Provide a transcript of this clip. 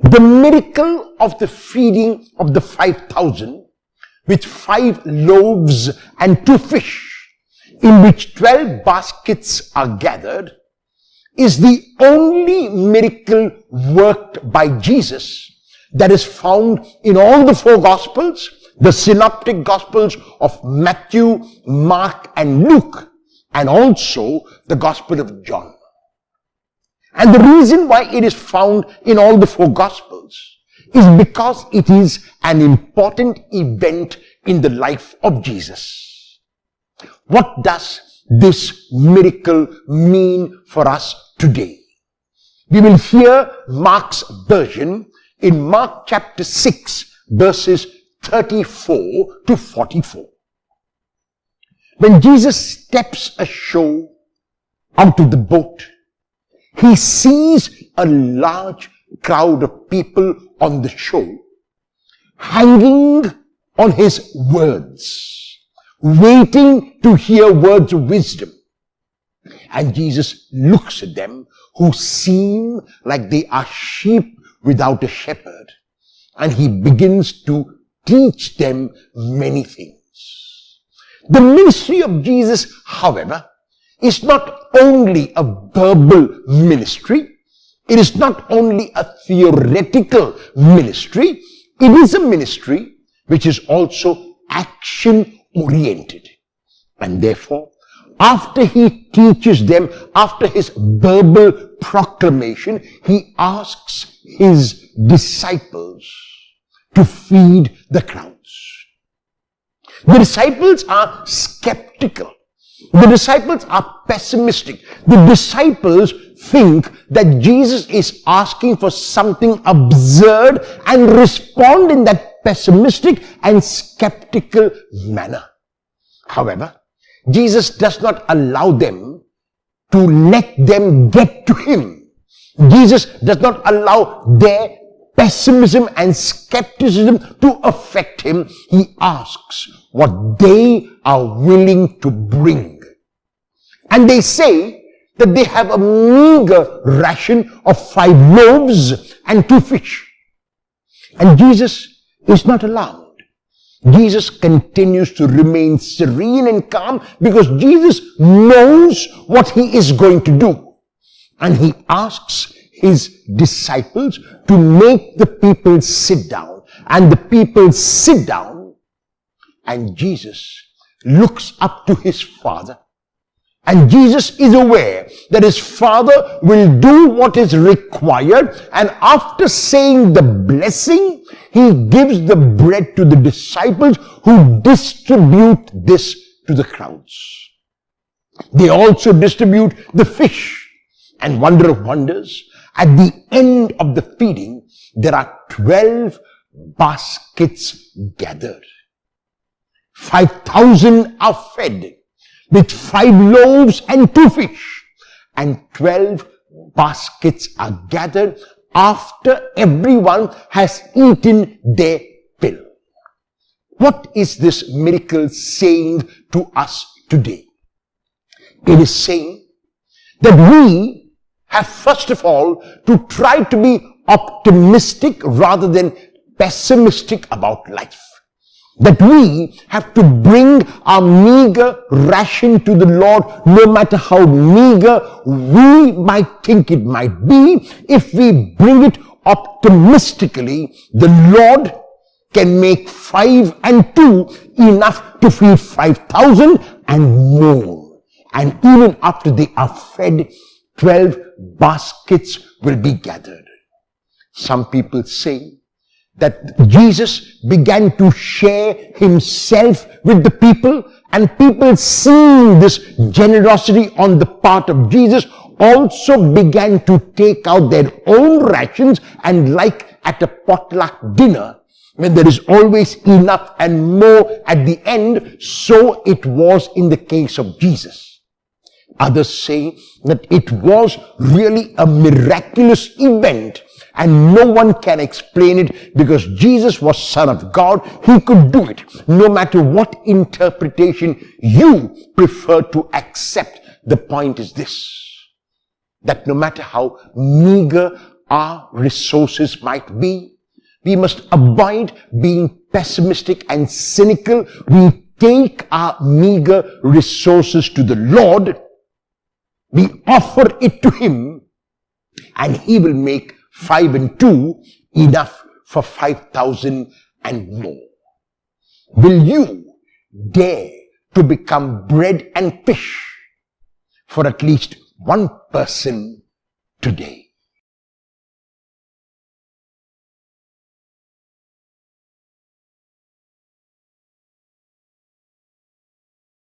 The miracle of the feeding of the 5,000 with 5 loaves and 2 fish, in which 12 baskets are gathered, is the only miracle worked by Jesus that is found in all the 4 Gospels, the synoptic Gospels of Matthew, Mark, and Luke, and also the Gospel of John. And the reason why it is found in all the 4 Gospels is because it is an important event in the life of Jesus. What does this miracle mean for us today? We will hear Mark's version in Mark chapter 6, verses 34 to 44. When Jesus steps ashore out of the boat, he sees a large crowd of people on the shore, hanging on his words, waiting to hear words of wisdom. And Jesus looks at them who seem like they are sheep without a shepherd, and he begins to teach them many things. The ministry of Jesus, however, is not only a verbal ministry. It is not only a theoretical ministry. It is a ministry which is also action-oriented. And therefore, after he teaches them, after his verbal proclamation, he asks his disciples to feed the crowds. The disciples are skeptical. The disciples are pessimistic. The disciples think that Jesus is asking for something absurd and respond in that pessimistic and skeptical manner. However, Jesus does not allow them to let them get to him. Jesus does not allow their pessimism and skepticism to affect him. He asks what they are willing to bring. And they say that they have a meager ration of 5 loaves and 2 fish. And Jesus is not alarmed. Jesus continues to remain serene and calm because Jesus knows what he is going to do. And he asks his disciples to make the people sit down. And the people sit down, and Jesus looks up to his Father. And Jesus is aware that his Father will do what is required, and after saying the blessing, he gives the bread to the disciples who distribute this to the crowds. They also distribute the fish. And wonder of wonders, at the end of the feeding, there are 12 baskets gathered. 5,000 are fed with 5 loaves and 2 fish, and 12 baskets are gathered after everyone has eaten their fill. What is this miracle saying to us today? It is saying that we have first of all to try to be optimistic rather than pessimistic about life. That we have to bring our meager ration to the Lord, no matter how meager we might think it might be. If we bring it optimistically, the Lord can make 5 and 2 enough to feed 5,000 and more. And even after they are fed, 12 baskets will be gathered. Some people say that Jesus began to share himself with the people, and people seeing this generosity on the part of Jesus also began to take out their own rations, and like at a potluck dinner, when there is always enough and more at the end, so it was in the case of Jesus. Others say that it was really a miraculous event and no one can explain it because Jesus was Son of God. He could do it. No matter what interpretation you prefer to accept, the point is this, that no matter how meager our resources might be. We must avoid being pessimistic and cynical. We take our meager resources to the Lord. We offer it to Him, and He will make 5 and 2 enough for 5,000 and more. Will you dare to become bread and fish for at least one person today?